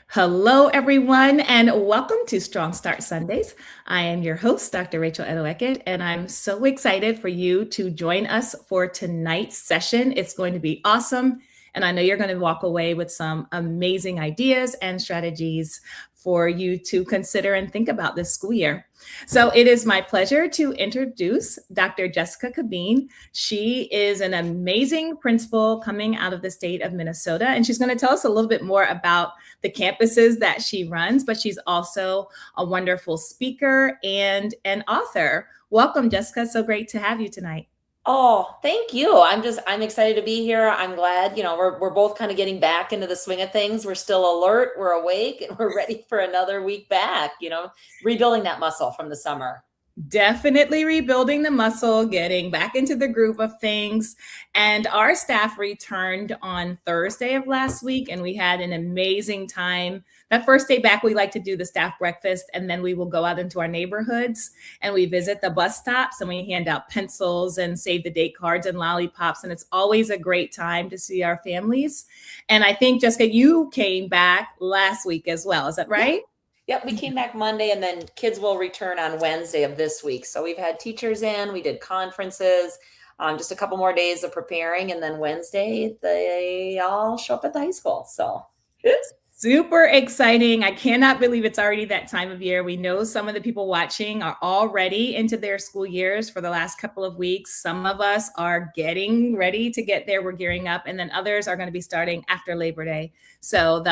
Hello, everyone, and welcome to Strong Start Sundays. I am your host, Dr. Rachel Edoho-Eket, and I'm so excited for you to join us for tonight's session. It's going to be awesome, and I know you're going to walk away with some amazing ideas and strategies for you to consider and think about this school year. So it is my pleasure to introduce Dr. Jessica Cabine. She is an amazing principal coming out of the state of Minnesota, and she's going to tell us a little bit more about the campuses that she runs, but she's also a wonderful speaker and an author. Welcome, Jessica. So great to have you tonight. Oh, thank you. I'm excited to be here. I'm glad, we're both kind of getting back into the swing of things. We're still alert, we're awake, and we're ready for another week back, rebuilding that muscle from the summer. Definitely rebuilding the muscle, getting back into the groove of things. And our staff returned on Thursday of last week, and we had an amazing time. That first day back, we like to do the staff breakfast, and then we will go out into our neighborhoods and we visit the bus stops and we hand out pencils and save the date cards and lollipops. And it's always a great time to see our families. And I think, Jessica, you came back last week as well. Is that right? Yep, we came back Monday, and then kids will return on Wednesday of this week. So we've had teachers in, we did conferences, just a couple more days of preparing, and then Wednesday they all show up at the high school. So super exciting. I cannot believe it's already that time of year. We know some of the people watching are already into their school years for the last couple of weeks. Some of us are getting ready to get there. We're gearing up, and then others are going to be starting after Labor Day. So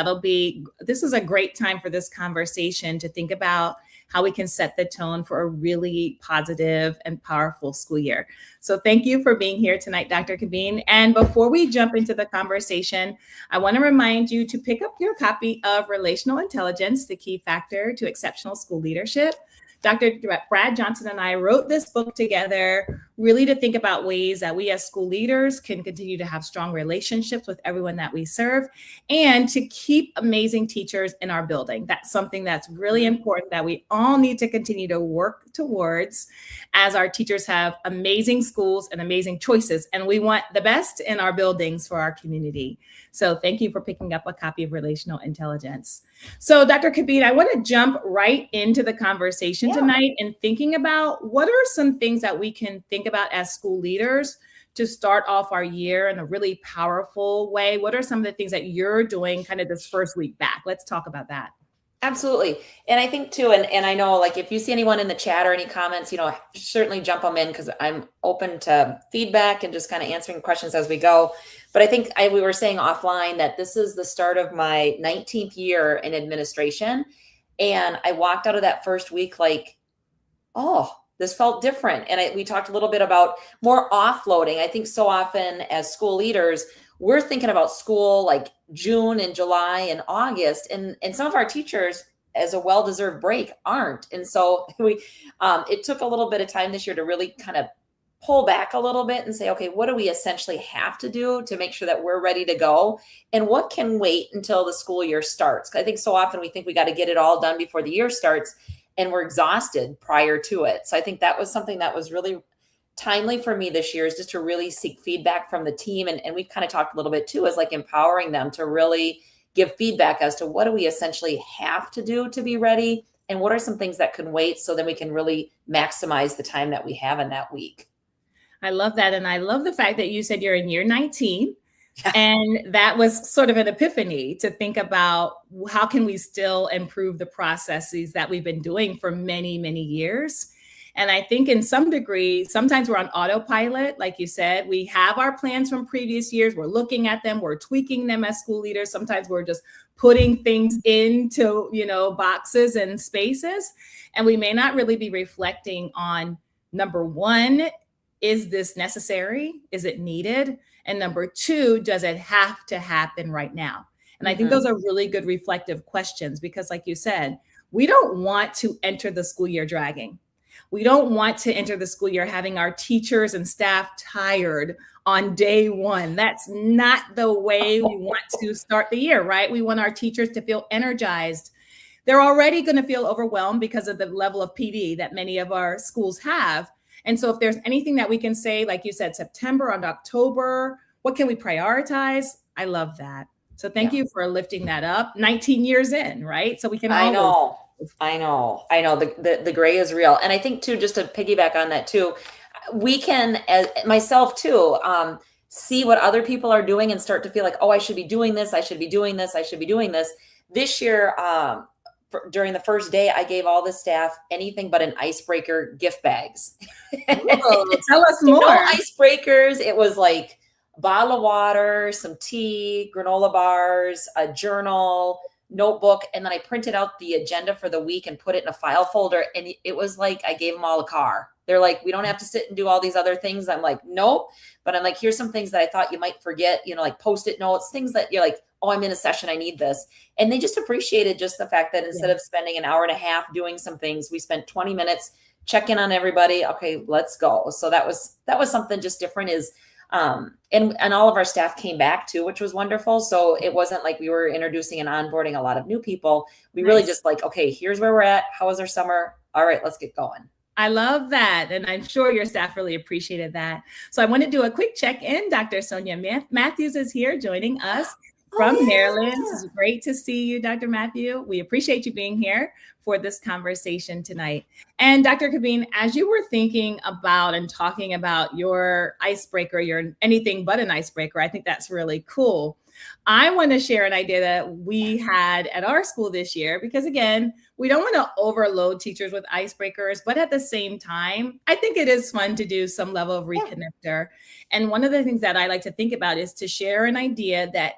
this is a great time for this conversation to think about how we can set the tone for a really positive and powerful school year. So thank you for being here tonight, Dr. Cabine. And before we jump into the conversation, I want to remind you to pick up your copy of Relational Intelligence, the Key Factor to Exceptional School Leadership. Dr. Brad Johnson and I wrote this book together really to think about ways that we as school leaders can continue to have strong relationships with everyone that we serve and to keep amazing teachers in our building. That's something that's really important that we all need to continue to work towards as our teachers have amazing schools and amazing choices. And we want the best in our buildings for our community. So thank you for picking up a copy of Relational Intelligence. So Dr. Cabine, I want to jump right into the conversation tonight and thinking about what are some things that we can think about as school leaders to start off our year in a really powerful way. What are some of the things that you're doing kind of this first week back? Let's talk about that. Absolutely. And I think too, and I know like if you see anyone in the chat or any comments, certainly jump them in because I'm open to feedback and just kind of answering questions as we go. But I think we were saying offline that this is the start of my 19th year in administration. And I walked out of that first week like, oh, this felt different. And we talked a little bit about more offloading. I think so often as school leaders, we're thinking about school like June and July and August, and some of our teachers as a well-deserved break aren't. And so it took a little bit of time this year to really kind of pull back a little bit and say, okay, what do we essentially have to do to make sure that we're ready to go? And what can wait until the school year starts? I think so often we think we got to get it all done before the year starts and we're exhausted prior to it. So I think that was something that was really timely for me this year, is just to really seek feedback from the team. And we've kind of talked a little bit too, is like empowering them to really give feedback as to what do we essentially have to do to be ready, and what are some things that can wait, so then we can really maximize the time that we have in that week. I love that. And I love the fact that you said you're in year 19. And that was sort of an epiphany to think about how can we still improve the processes that we've been doing for many, many years. And I think in some degree, sometimes we're on autopilot. Like you said, we have our plans from previous years. We're looking at them. We're tweaking them as school leaders. Sometimes we're just putting things into, boxes and spaces. And we may not really be reflecting on, number one, is this necessary? Is it needed? And number two, does it have to happen right now? And I think those are really good reflective questions because, like you said, we don't want to enter the school year dragging. We don't want to enter the school year having our teachers and staff tired on day one. That's not the way we want to start the year, right? We want our teachers to feel energized. They're already going to feel overwhelmed because of the level of PD that many of our schools have. And so if there's anything that we can say, like you said, September and October, what can we prioritize? I love that. So thank you for lifting that up. 19 years in, right? So we can always. I know. The gray is real. And I think too, just to piggyback on that too, we can, as myself too, see what other people are doing and start to feel like, oh, I should be doing this. I should be doing this. I should be doing this. This year, during the first day, I gave all the staff anything but an icebreaker gift bags. Ooh, tell us more. No icebreakers. It was like a bottle of water, some tea, granola bars, a journal, notebook, and then I printed out the agenda for the week and put it in a file folder. And it was like I gave them all a car. They're like, we don't have to sit and do all these other things. I'm like, nope. But I'm like, here's some things that I thought you might forget, like Post-it notes, things that you're like, oh, I'm in a session, I need this. And they just appreciated just the fact that instead of spending an hour and a half doing some things, we spent 20 minutes checking on everybody. Okay, let's go. So that was something just different is, and all of our staff came back too, which was wonderful. So it wasn't like we were introducing and onboarding a lot of new people. We really just like, okay, here's where we're at. How was our summer? All right, let's get going. I love that. And I'm sure your staff really appreciated that. So I want to do a quick check-in. Dr. Sonia Matthews is here joining us from Maryland. It's great to see you, Dr. Matthew. We appreciate you being here for this conversation tonight. And Dr. Kabeen, as you were thinking about and talking about your icebreaker, your anything but an icebreaker, I think that's really cool. I want to share an idea that we had at our school this year, because again, we don't want to overload teachers with icebreakers, but at the same time, I think it is fun to do some level of reconnector. And one of the things that I like to think about is to share an idea that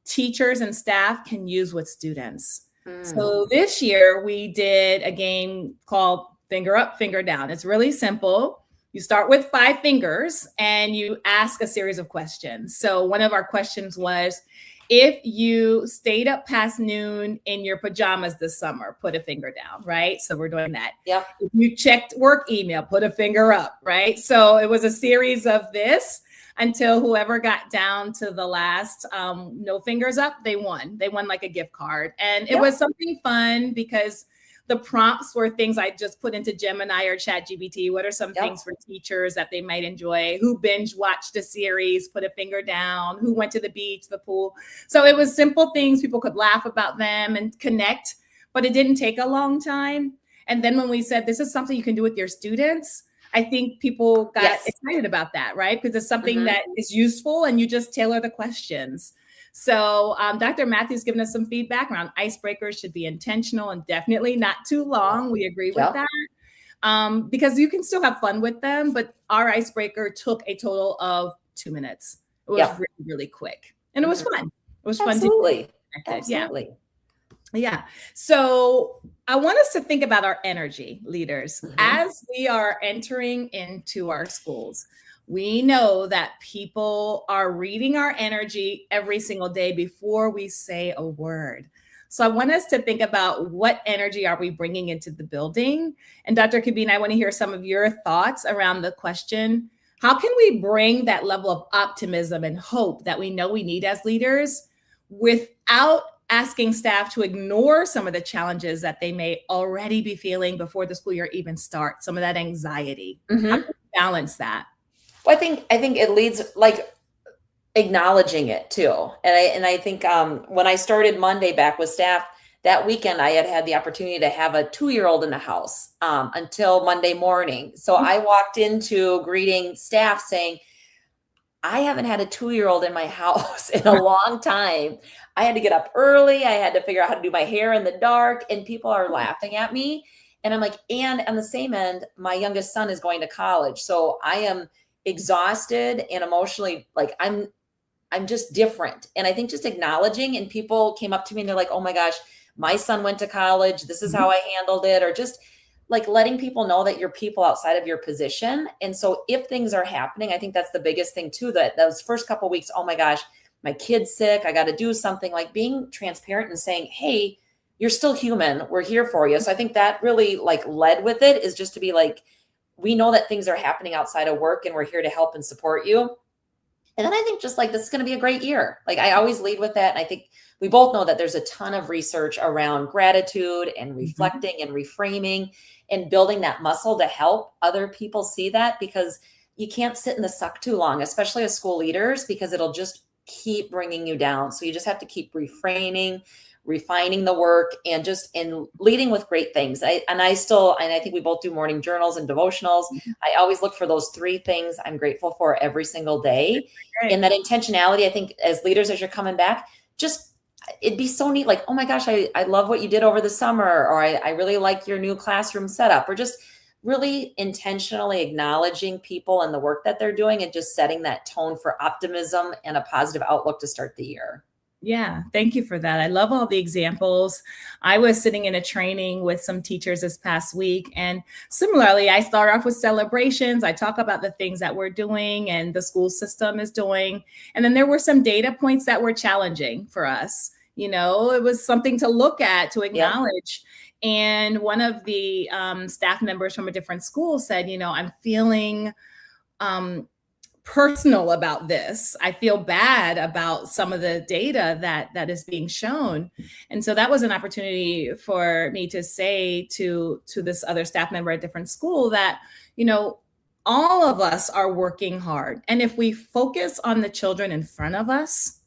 teachers and staff can use with students. So this year we did a game called Finger Up, Finger Down. It's really simple. You start with 5 fingers and you ask a series of questions. So one of our questions was, if you stayed up past noon in your pajamas this summer, put a finger down, right? So we're doing that. Yep. If you checked work email, put a finger up, right? So it was a series of this until whoever got down to the last no fingers up, they won. They won like a gift card. And it was something fun because the prompts were things I just put into Gemini or ChatGPT. What are some things for teachers that they might enjoy? Who binge watched a series, put a finger down, who went to the beach, the pool. So it was simple things. People could laugh about them and connect, but it didn't take a long time. And then when we said, this is something you can do with your students, I think people got excited about that, right? Because it's something that is useful and you just tailor the questions. So Dr. Matthews given us some feedback around icebreakers should be intentional and definitely not too long. We agree with that because you can still have fun with them. But our icebreaker took a total of 2 minutes. It was really, really quick. And it was fun. It was fun to Absolutely. Yeah. So I want us to think about our energy, leaders, as we are entering into our schools. We know that people are reading our energy every single day before we say a word. So I want us to think about what energy are we bringing into the building? And Dr. Kabeen, I want to hear some of your thoughts around the question, how can we bring that level of optimism and hope that we know we need as leaders without asking staff to ignore some of the challenges that they may already be feeling before the school year even starts, some of that anxiety? How can we balance that? Well, I think it leads like acknowledging it too. And I think when I started Monday back with staff, that weekend I had the opportunity to have a 2-year-old in the house until Monday morning. So I walked into greeting staff saying, I haven't had a 2-year-old in my house in a long time. I had to get up early. I had to figure out how to do my hair in the dark, and people are laughing at me. And I'm like, and on the same end, my youngest son is going to college. So I am exhausted and emotionally, like I'm just different. And I think just acknowledging, and people came up to me and they're like, oh my gosh, my son went to college. This is how I handled it. Or just like letting people know that you're people outside of your position. And so if things are happening, I think that's the biggest thing too, that those first couple of weeks, oh my gosh, my kid's sick. I got to do something, like being transparent and saying, hey, you're still human. We're here for you. So I think that really like led with it, is just to be like, we know that things are happening outside of work and we're here to help and support you. And then I think just like, this is going to be a great year. Like I always lead with that. And I think we both know that there's a ton of research around gratitude and reflecting and reframing and building that muscle to help other people see that, because you can't sit in the suck too long, especially as school leaders, because it'll just keep bringing you down. So you just have to keep refining the work, and leading with great things. I think we both do morning journals and devotionals. I always look for those 3 things I'm grateful for every single day. Great. And that intentionality, I think as leaders, as you're coming back, it'd be so neat. Like, oh my gosh, I love what you did over the summer, or I really like your new classroom setup, or just really intentionally acknowledging people and the work that they're doing, and just setting that tone for optimism and a positive outlook to start the year. Yeah, thank you for that. I love all the examples. I was sitting in a training with some teachers this past week, and similarly, I start off with celebrations. I talk about the things that we're doing and the school system is doing. And then there were some data points that were challenging for us. You know, it was something to look at, to acknowledge. Yep. And one of the staff members from a different school said, you know, I'm feeling personal about this. I feel bad about some of the data that is being shown. And so that was an opportunity for me to say to this other staff member at a different school that, you know, all of us are working hard. And if we focus on the children in front of us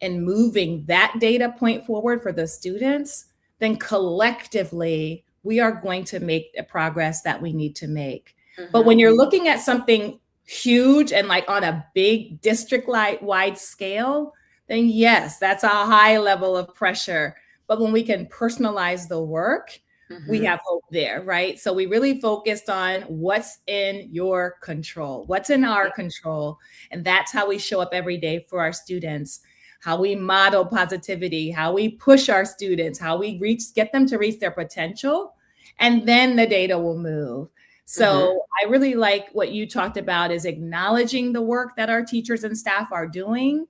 and moving that data point forward for the students, then collectively, we are going to make the progress that we need to make. Mm-hmm. But when you're looking at something huge and like on a big district-wide scale, then yes, that's a high level of pressure. But when we can personalize the work, we have hope there, right? So we really focused on what's in your control, what's in our control. And that's how we show up every day for our students, how we model positivity, how we push our students, how we get them to reach their potential, and then the data will move. So I really like what you talked about, is acknowledging the work that our teachers and staff are doing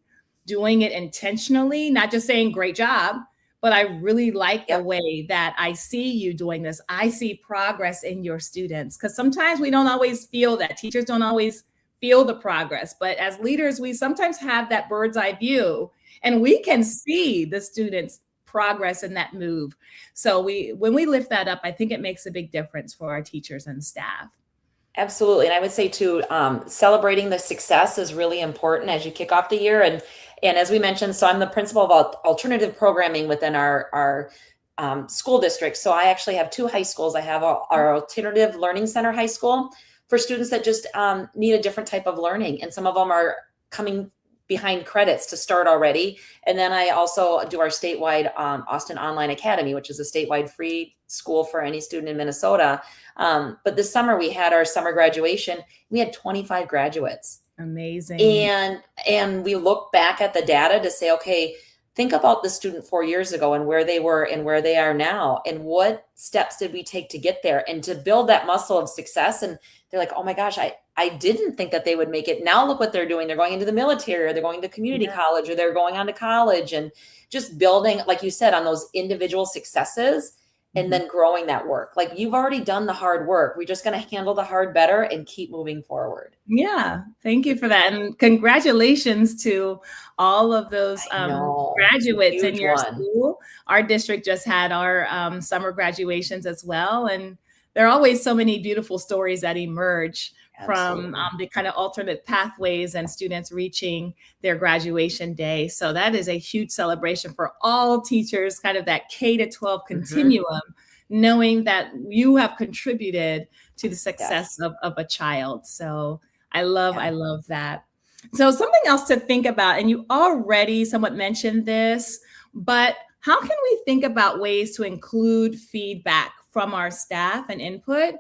it intentionally, not just saying great job, but I really like the way that I see you doing this. I see progress in your students, because sometimes we don't always feel that. Teachers don't always feel the progress, but as leaders, we sometimes have that bird's eye view, and we can see the students' progress in that move. So when we lift that up, I think it makes a big difference for our teachers and staff. Absolutely. And I would say too, celebrating the success is really important as you kick off the year. And as we mentioned, so I'm the principal of alternative programming within our school district. So I actually have 2 high schools. I have our Alternative Learning Center high school for students that just need a different type of learning. And some of them are coming behind credits to start already. And then I also do our statewide Austin Online Academy, which is a statewide free school for any student in Minnesota. But this summer we had our summer graduation. We had 25 graduates. Amazing. And we look back at the data to say, okay, think about the student 4 years ago and where they were and where they are now, and what steps did we take to get there, and to build that muscle of success. And they're like, oh my gosh, I didn't think that they would make it. Now look what they're doing. They're going into the military, or they're going to community college, or they're going on to college, and just building, like you said, on those individual successes, and then growing that work. Like, you've already done the hard work. We're just going to handle the hard better and keep moving forward. Yeah. Thank you for that. And congratulations to all of those graduates in your school. Our district just had our summer graduations as well. And there are always so many beautiful stories that emerge from the kind of alternate pathways and students reaching their graduation day. So that is a huge celebration for all teachers, kind of that K-12 continuum, knowing that you have contributed to the success of a child. So I love that. So something else to think about, and you already somewhat mentioned this, but how can we think about ways to include feedback from our staff and input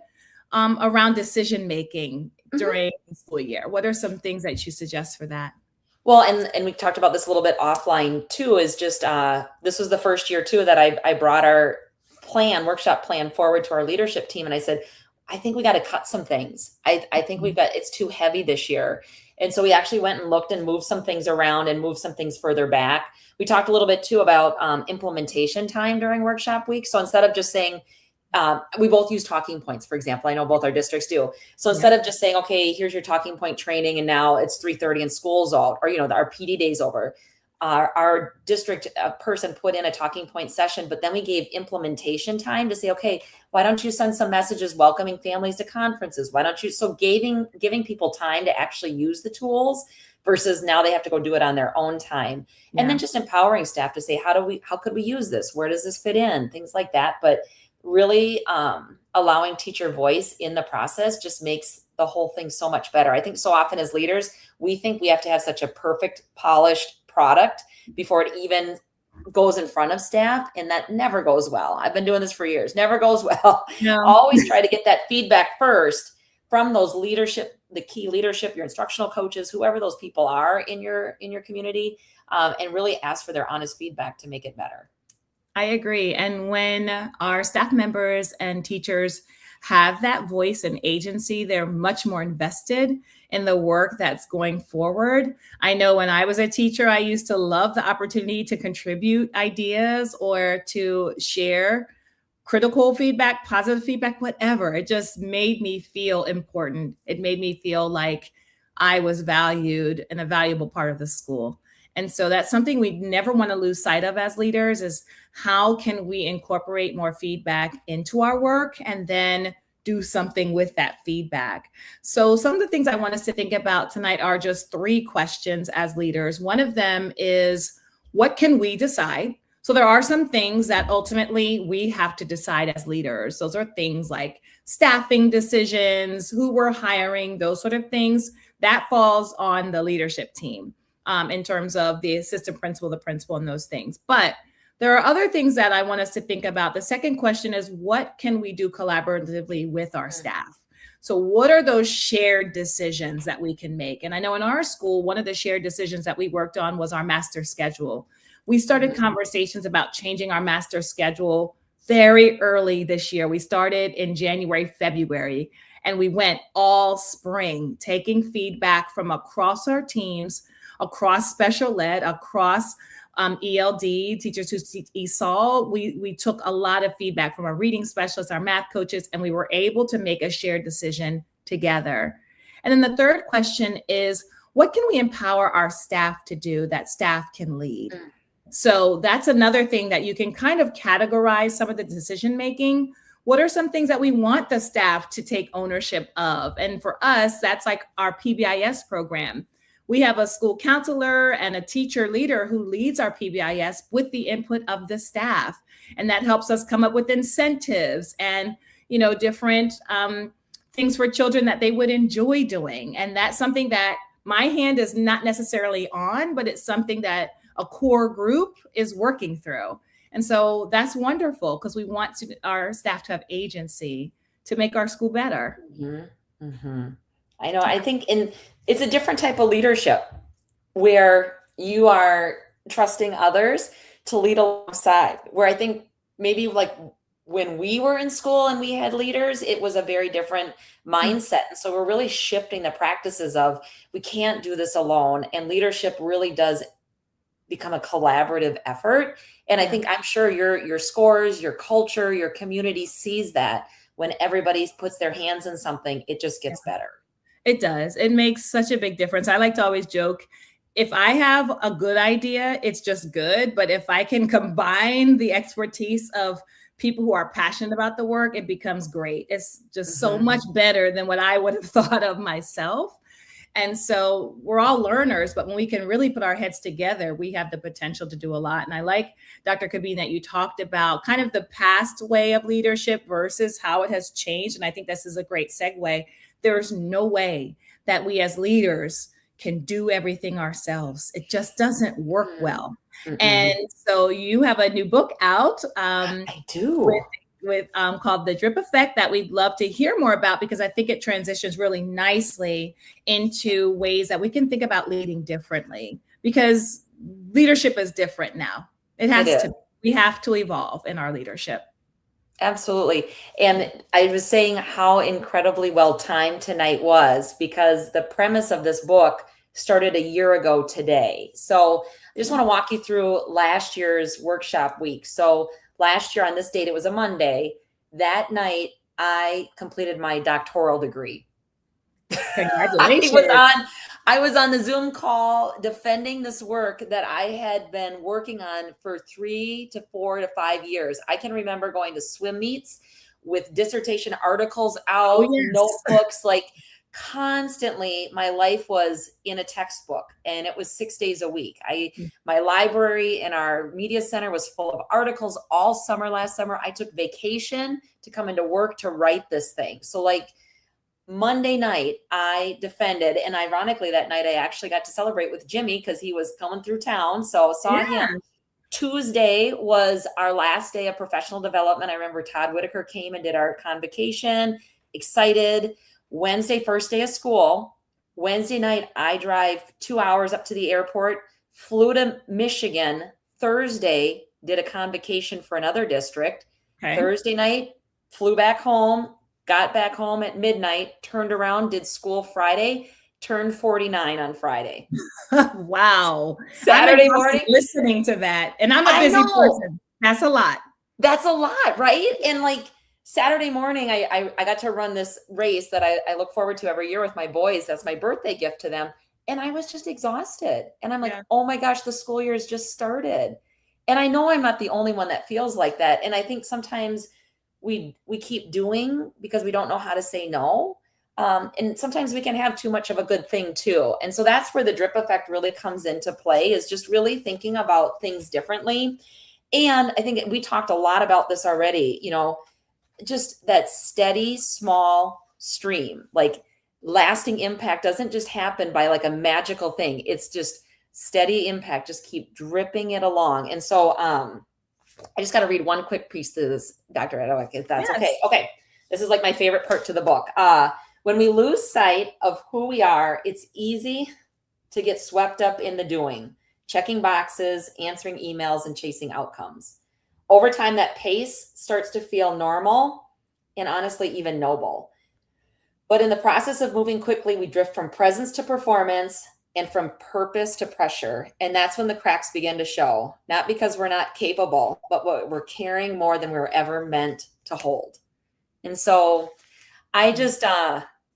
around decision-making during the school year? What are some things that you suggest for that? Well, and we talked about this a little bit offline too, is just, this was the first year too that I brought our workshop plan forward to our leadership team. And I said, I think we got to cut some things. I think it's too heavy this year. And so we actually went and looked and moved some things around and moved some things further back. We talked a little bit too about implementation time during workshop week. So instead of just saying, we both use talking points, for example. I know both our districts do. So instead of just saying, okay, here's your talking point training, and now it's 3:30 and school's out, or, our PD day's over. Our district person put in a talking point session, but then we gave implementation time to say, okay, why don't you send some messages welcoming families to conferences? Why don't you? So giving people time to actually use the tools versus now they have to go do it on their own time. And then just empowering staff to say, how could we use this? Where does this fit in? Things like that. But really allowing teacher voice in the process just makes the whole thing so much better. I think so often as leaders, we think we have to have such a perfect, polished product before it even goes in front of staff, and that never goes well. I've been doing this for years. Never goes well. No. Always try to get that feedback first from those leadership, the key leadership, your instructional coaches, whoever those people are in your community, and really ask for their honest feedback to make it better. I agree. And when our staff members and teachers have that voice and agency, they're much more invested in the work that's going forward. I know when I was a teacher, I used to love the opportunity to contribute ideas or to share critical feedback, positive feedback, whatever. It just made me feel important. It made me feel like I was valued and a valuable part of the school. And so that's something we never want to lose sight of as leaders, is how can we incorporate more feedback into our work and then do something with that feedback. So some of the things I want us to think about tonight are just 3 questions as leaders. One of them is, what can we decide? So there are some things that ultimately we have to decide as leaders. Those are things like staffing decisions, who we're hiring, those sort of things. That falls on the leadership team. In terms of the assistant principal, the principal, and those things. But there are other things that I want us to think about. The second question is, what can we do collaboratively with our staff? So what are those shared decisions that we can make? And I know in our school, one of the shared decisions that we worked on was our master schedule. We started conversations about changing our master schedule very early this year. We started in January, February, and we went all spring, taking feedback from across our teams, across special ed, across ELD, teachers who teach ESOL. We took a lot of feedback from our reading specialists, our math coaches, and we were able to make a shared decision together. And then the third question is, what can we empower our staff to do that staff can lead? So that's another thing that you can kind of categorize some of the decision making. What are some things that we want the staff to take ownership of? And for us, that's like our PBIS program. We have a school counselor and a teacher leader who leads our PBIS with the input of the staff. And that helps us come up with incentives and, different things for children that they would enjoy doing. And that's something that my hand is not necessarily on, but it's something that a core group is working through. And so that's wonderful, because we want our staff to have agency to make our school better. Mm-hmm. Mm-hmm. I know. I think it's a different type of leadership where you are trusting others to lead alongside, where I think maybe like when we were in school and we had leaders, it was a very different mindset. And so we're really shifting the practices of, we can't do this alone. And leadership really does become a collaborative effort. And I think, I'm sure your scores, your culture, your community sees that when everybody puts their hands in something, it just gets better. It does. It makes such a big difference. I like to always joke, if I have a good idea, it's just good. But if I can combine the expertise of people who are passionate about the work, it becomes great. It's just so much better than what I would have thought of myself. And so we're all learners, but when we can really put our heads together, we have the potential to do a lot. And I like, Dr. Kabine, that you talked about kind of the past way of leadership versus how it has changed. And I think this is a great segue. There's no way that we as leaders can do everything ourselves. It just doesn't work well. And so you have a new book out. I do. With called The Drip Effect, that we'd love to hear more about, because I think it transitions really nicely into ways that we can think about leading differently, because leadership is different now. We have to evolve in our leadership. Absolutely. And I was saying how incredibly well timed tonight was, because the premise of this book started a year ago today. So I just want to walk you through last year's workshop week. So last year on this date, it was a Monday. That night, I completed my doctoral degree. Congratulations. I was on the Zoom call defending this work that I had been working on for 3 to 4 to 5 years. I can remember going to swim meets with dissertation articles out, notebooks, like constantly, my life was in a textbook, and it was 6 days a week. My library and our media center was full of articles all summer. Last summer, I took vacation to come into work to write this thing. So like Monday night, I defended, and ironically, that night I actually got to celebrate with Jimmy because he was coming through town. So saw Yeah. him. Tuesday was our last day of professional development. I remember Todd Whitaker came and did our convocation. Excited. Wednesday, first day of school. Wednesday night, I drive 2 hours up to the airport, flew to Michigan. Thursday, did a convocation for another district. Okay. Thursday night, flew back home, got back home at midnight, turned around, did school Friday, turned 49 on Friday. Wow. Saturday morning. Listening to that. And I'm a busy person. That's a lot. That's a lot, right? And like Saturday morning, I got to run this race that I look forward to every year with my boys. That's my birthday gift to them. And I was just exhausted. And I'm like, oh my gosh, the school year has just started. And I know I'm not the only one that feels like that. And I think sometimes we keep doing because we don't know how to say no. And sometimes we can have too much of a good thing too. And so that's where the drip effect really comes into play, is just really thinking about things differently. And I think we talked a lot about this already, just that steady, small stream, like lasting impact doesn't just happen by like a magical thing. It's just steady impact. Just keep dripping it along. And so I just got to read one quick piece to this, Dr. Edoho-Eket, if that's okay. Okay. This is like my favorite part to the book. When we lose sight of who we are, it's easy to get swept up in the doing, checking boxes, answering emails, and chasing outcomes. Over time, that pace starts to feel normal and honestly even noble. But in the process of moving quickly, we drift from presence to performance and from purpose to pressure. And that's when the cracks begin to show, not because we're not capable, but we're carrying more than we were ever meant to hold. And so I just,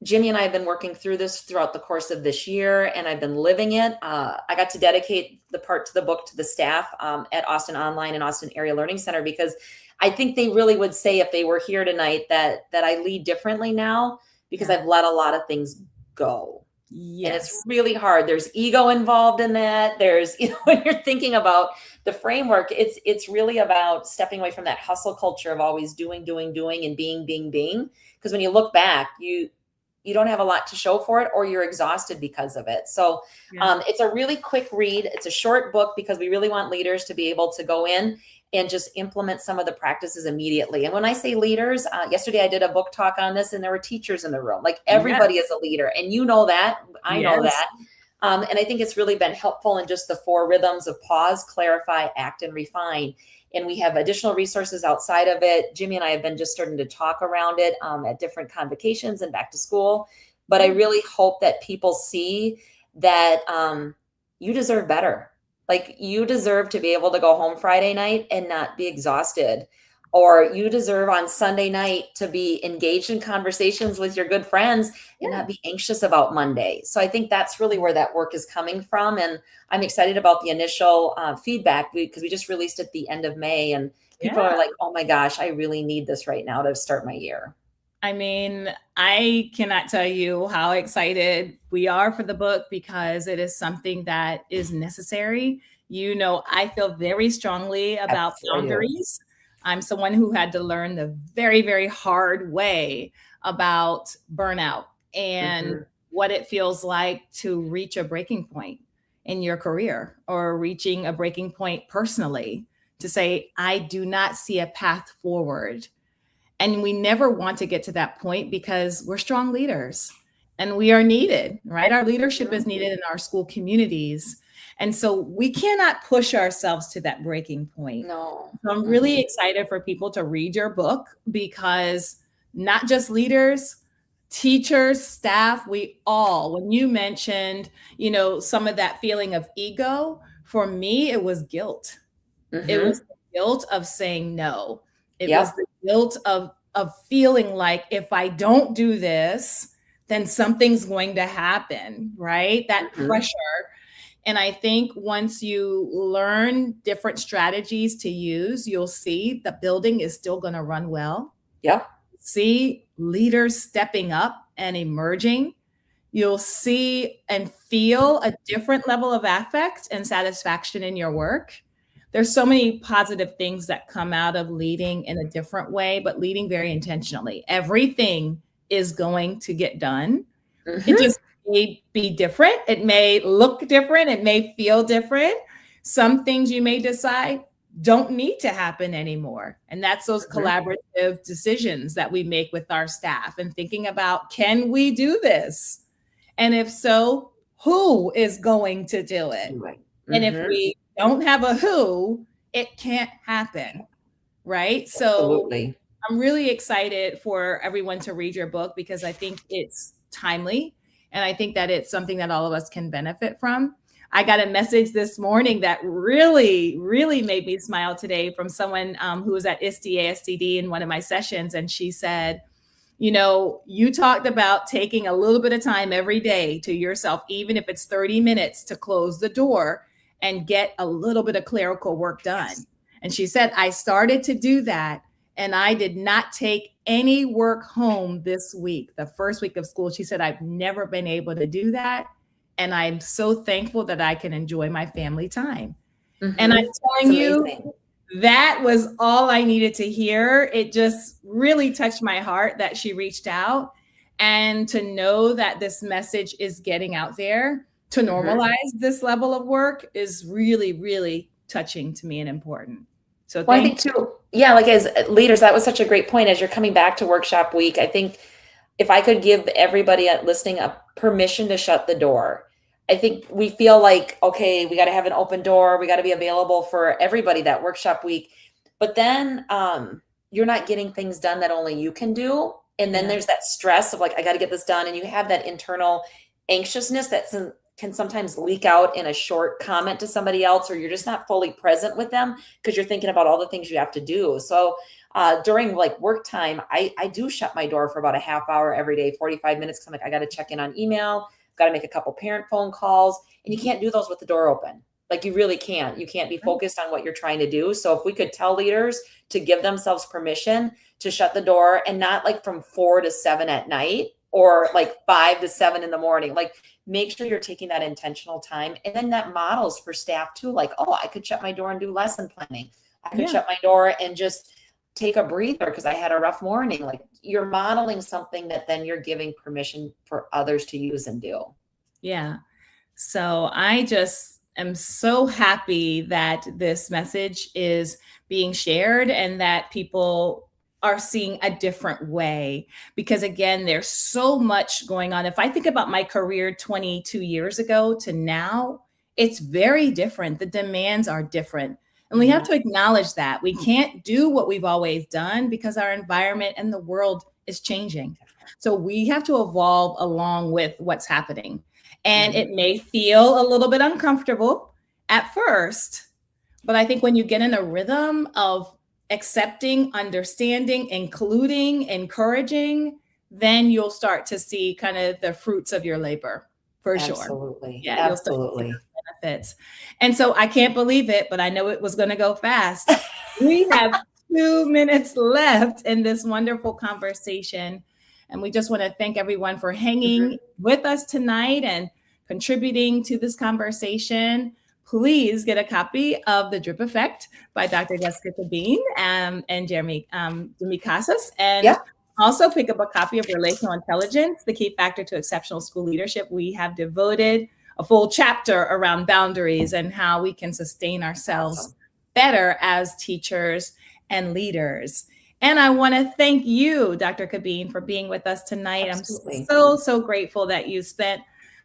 Jimmy and I have been working through this throughout the course of this year, and I've been living it. I got to dedicate the part to the book to the staff at Austin Online and Austin Area Learning Center, because I think they really would say, if they were here tonight, that I lead differently now because I've let a lot of things go. Yes. And it's really hard. There's ego involved in that. There's, when you're thinking about the framework, it's really about stepping away from that hustle culture of always doing, and being. Because when you look back, you don't have a lot to show for it, or you're exhausted because of it. So it's a really quick read. It's a short book because we really want leaders to be able to go in and just implement some of the practices immediately. And when I say leaders, yesterday I did a book talk on this, and there were teachers in the room. Like, everybody is a leader, and you know that. I know that. And I think it's really been helpful in just the 4 rhythms of pause, clarify, act, and refine. And we have additional resources outside of it. Jimmy and I have been just starting to talk around it at different convocations and back to school. But I really hope that people see that you deserve better. Like, you deserve to be able to go home Friday night and not be exhausted. Or you deserve on Sunday night to be engaged in conversations with your good friends and not be anxious about Monday. So I think that's really where that work is coming from. And I'm excited about the initial feedback, because we just released it at the end of May, and people are like, oh my gosh, I really need this right now to start my year. I mean, I cannot tell you how excited we are for the book, because it is something that is necessary. I feel very strongly about boundaries. I'm someone who had to learn the very, very hard way about burnout and what it feels like to reach a breaking point in your career, or reaching a breaking point personally, to say, I do not see a path forward. And we never want to get to that point, because we're strong leaders and we are needed, right? Our leadership is needed in our school communities. And so we cannot push ourselves to that breaking point. No. So I'm really excited for people to read your book, because not just leaders, teachers, staff, we all, when you mentioned, some of that feeling of ego, for me, it was guilt. It was the guilt of saying no. It was the guilt of feeling like, if I don't do this, then something's going to happen, right? That pressure. And I think once you learn different strategies to use, you'll see the building is still going to run well. See leaders stepping up and emerging. you'll see and feel a different level of affect and satisfaction in your work. There's so many positive things that come out of leading in a different way, but leading very intentionally. Everything is going to get done. It just may be different. It may look different. It may feel different. Some things you may decide don't need to happen anymore. And that's those collaborative decisions that we make with our staff and thinking about, can we do this? And if so, who is going to do it? And if we don't have a who, it can't happen, right? So I'm really excited for everyone to read your book because I think it's timely. And I think that it's something that all of us can benefit from. I got a message this morning that really, really made me smile today from someone who was at ISD in one of my sessions. And she said, you know, you talked about taking a little bit of time every day to yourself, even if it's 30 minutes to close the door and get a little bit of clerical work done. And she said, I started to do that. And I did not take any work home this week, the first week of school. She said, I've never been able to do that. And I'm so thankful that I can enjoy my family time. And I'm telling you, that was all I needed to hear. It just really touched my heart that she reached out, and to know that this message is getting out there to normalize this level of work is really, really touching to me and important. So I think too, yeah, like as leaders, that was such a great point. As you're coming back to workshop week, I think if I could give everybody listening a permission to shut the door. I think we feel like, okay, we got to have an open door. We got to be available for everybody that workshop week. But then you're not getting things done that only you can do. And then there's that stress of like, I got to get this done. And you have that internal anxiousness that can sometimes leak out in a short comment to somebody else, or you're just not fully present with them because you're thinking about all the things you have to do. So during like work time, I do shut my door for about a half hour every day, 45 minutes. Cause I'm like, I got to check in on email. Got to make a couple parent phone calls, and you can't do those with the door open. Like you really can't. You can't be focused on what you're trying to do. So if we could tell leaders to give themselves permission to shut the door, and not like from 4 to 7 at night or like 5 to 7 in the morning, like make sure you're taking that intentional time. And then that models for staff too. Like, oh, I could shut my door and do lesson planning. I could shut my door and just take a breather because I had a rough morning. Like you're modeling something that then you're giving permission for others to use and do. Yeah. So I just am so happy that this message is being shared and that people are seeing a different way, because again, there's so much going on. If I think about my career 22 years ago to now, it's very different. The demands are different. And we have to acknowledge that we can't do what we've always done because our environment and the world is changing. So we have to evolve along with what's happening. And it may feel a little bit uncomfortable at first, but I think when you get in a rhythm of accepting, understanding, including, encouraging, then you'll start to see kind of the fruits of your labor for sure. Absolutely. Yeah, absolutely. Benefits. And so I can't believe it, but I know it was going to go fast. We have 2 minutes left in this wonderful conversation. And we just want to thank everyone for hanging with us tonight and contributing to this conversation. Please get a copy of The Drip Effect by Dr. Jessica Sabine and Jeremy Casas. And also pick up a copy of Relational Intelligence, the Key Factor to Exceptional School Leadership. We have devoted a full chapter around boundaries and how we can sustain ourselves better as teachers and leaders. And I want to thank you, Dr. Cabine, for being with us tonight. Absolutely. I'm so grateful that you spent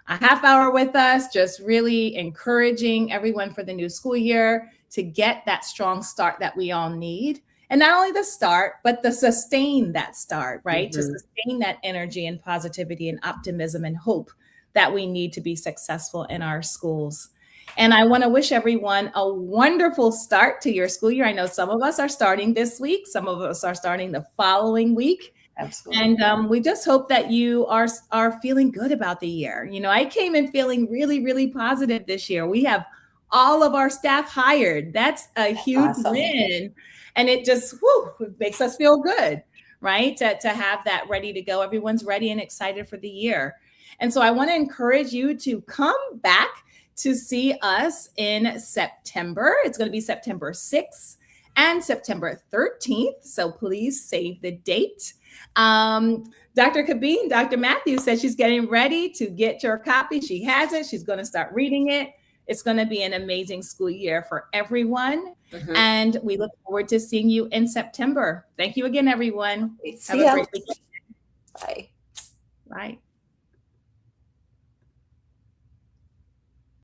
a half hour with us, just really encouraging everyone for the new school year to get that strong start that we all need. And not only the start, but to sustain that start, right? To sustain that energy and positivity and optimism and hope that we need to be successful in our schools. And I want to wish everyone a wonderful start to your school year. I know some of us are starting this week. Some of us are starting the following week. Absolutely. And we just hope that you are feeling good about the year. You know, I came in feeling really, really positive this year. We have all of our staff hired. That's a huge win. And it just it makes us feel good, right? To have that ready to go. Everyone's ready and excited for the year. And so I want to encourage you to come back to see us in September. It's going to be September 6th and September 13th. So please save the date. Dr. Kabine, Dr. Matthews said she's getting ready to get your copy. She has it. She's going to start reading it. It's going to be an amazing school year for everyone. And we look forward to seeing you in September. Thank you again, everyone. See ya. Have a great weekend. Bye. Bye.